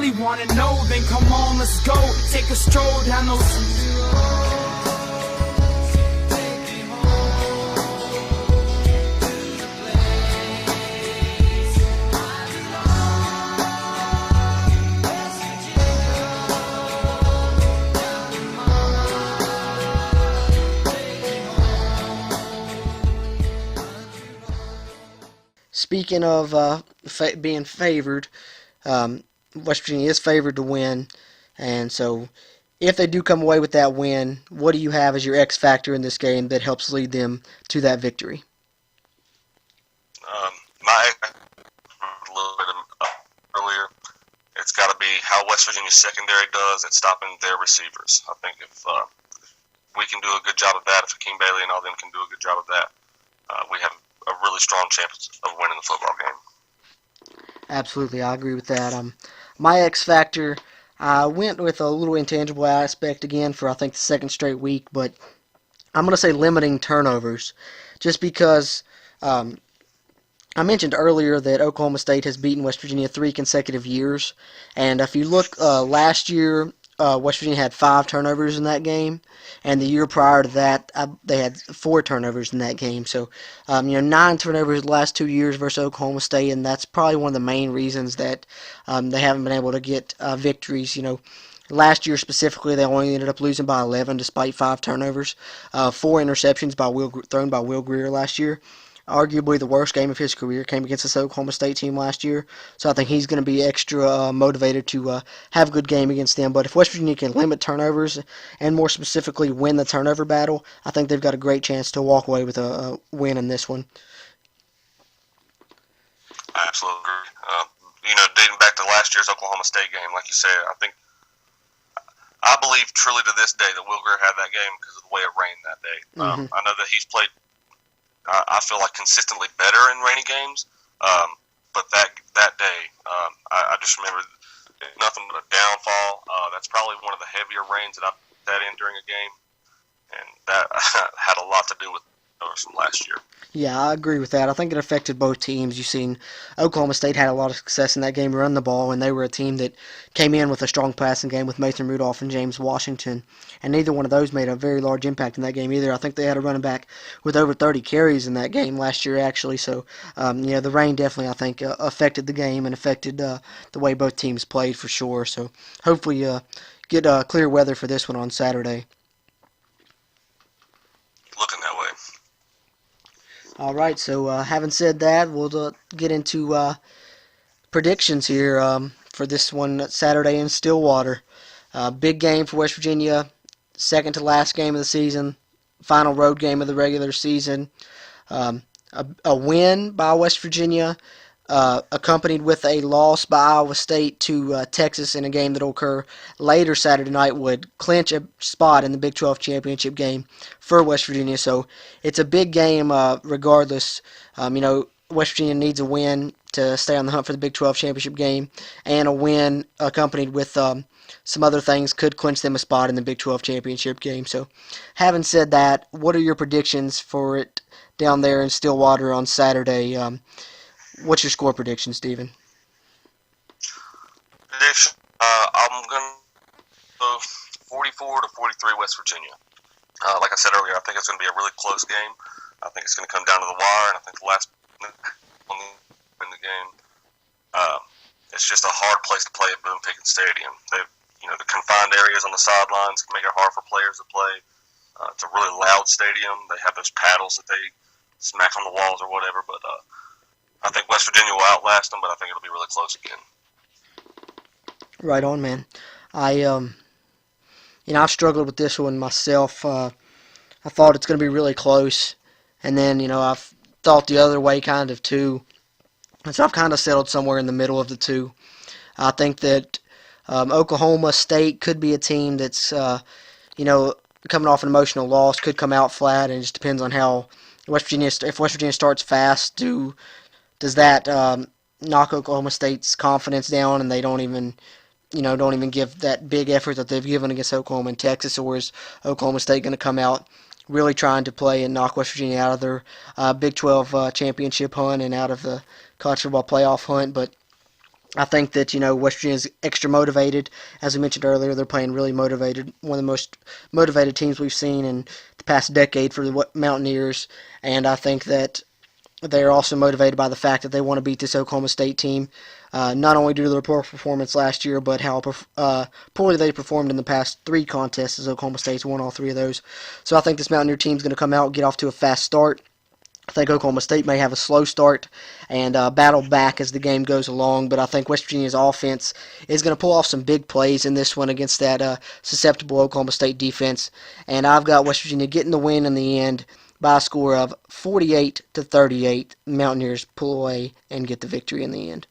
really want to know, then come on, let's go. Take a stroll down those... Speaking of being favored, West Virginia is favored to win, and so if they do come away with that win, what do you have as your X factor in this game that helps lead them to that victory? My a little bit earlier, it's got to be how West Virginia's secondary does at stopping their receivers. I think if we can do a good job of that, if Hakeem Bailey and all them can do a good job of that, we have a really strong chance of winning the football game. Absolutely, I agree with that. My X factor, I went with a little intangible aspect again for I think the second straight week, but I'm going to say limiting turnovers, just because I mentioned earlier that Oklahoma State has beaten West Virginia 3 consecutive years, and if you look last year, West Virginia had 5 turnovers in that game, and the year prior to that, they had 4 turnovers in that game. So, 9 turnovers the last 2 years versus Oklahoma State, and that's probably one of the main reasons that they haven't been able to get victories. Last year specifically, they only ended up losing by 11 despite 5 turnovers, 4 interceptions thrown by Will Greer last year. Arguably the worst game of his career came against this Oklahoma State team last year, so I think he's going to be extra motivated to have a good game against them. But if West Virginia can limit turnovers and more specifically win the turnover battle, I think they've got a great chance to walk away with a win in this one. I absolutely agree. Dating back to last year's Oklahoma State game, like you said, I believe truly to this day that Will Greer had that game because of the way it rained that day. Mm-hmm. I know that he's played, I feel like, consistently better in rainy games, but that day, I just remember nothing but a downfall. That's probably one of the heavier rains that I've had in during a game, and that had a lot to do with from last year. Yeah, I agree with that. I think it affected both teams. You've seen Oklahoma State had a lot of success in that game running the ball, and they were a team that came in with a strong passing game with Mason Rudolph and James Washington, and neither one of those made a very large impact in that game either. I think they had a running back with over 30 carries in that game last year, actually. So, the rain definitely, I think, affected the game and affected the way both teams played for sure. So, hopefully, get clear weather for this one on Saturday. Looking that way. All right, so having said that, we'll get into predictions here for this one Saturday in Stillwater. Big game for West Virginia, second to last game of the season, final road game of the regular season. A win by West Virginia, accompanied with a loss by Iowa State to Texas in a game that will occur later Saturday night, would clinch a spot in the Big 12 championship game for West Virginia. So it's a big game regardless. West Virginia needs a win to stay on the hunt for the Big 12 championship game, and a win accompanied with some other things could clinch them a spot in the Big 12 championship game. So having said that, what are your predictions for it down there in Stillwater on Saturday? What's your score prediction, Steven? Prediction, I'm going to go 44 to 43 West Virginia. Like I said earlier, I think it's going to be a really close game. I think it's going to come down to the wire, and I think the last one in the game. It's just a hard place to play at Boone Pickens Stadium. The confined areas on the sidelines can make it hard for players to play. It's a really loud stadium. They have those paddles that they smack on the walls or whatever, but I think West Virginia will outlast them, but I think it'll be really close again. Right on, man. I've struggled with this one myself. I thought it's going to be really close, and then, I've thought the other way kind of too. And so I've kind of settled somewhere in the middle of the two. I think that Oklahoma State could be a team that's, coming off an emotional loss, could come out flat, and it just depends on how if West Virginia starts fast, does that knock Oklahoma State's confidence down, and they don't even give that big effort that they've given against Oklahoma and Texas, or is Oklahoma State going to come out really trying to play and knock West Virginia out of their Big 12 championship hunt and out of the college football playoff hunt? But I think that, West Virginia is extra motivated. As I mentioned earlier, they're playing really motivated. One of the most motivated teams we've seen in the past decade for the Mountaineers. And I think that they're also motivated by the fact that they want to beat this Oklahoma State team, not only due to their poor performance last year, but how poorly they performed in the past 3 contests, as Oklahoma State's won all 3 of those. So I think this Mountaineer team's going to come out and get off to a fast start. I think Oklahoma State may have a slow start and battle back as the game goes along, but I think West Virginia's offense is going to pull off some big plays in this one against that susceptible Oklahoma State defense, and I've got West Virginia getting the win in the end by a score of 48-38. Mountaineers pull away and get the victory in the end.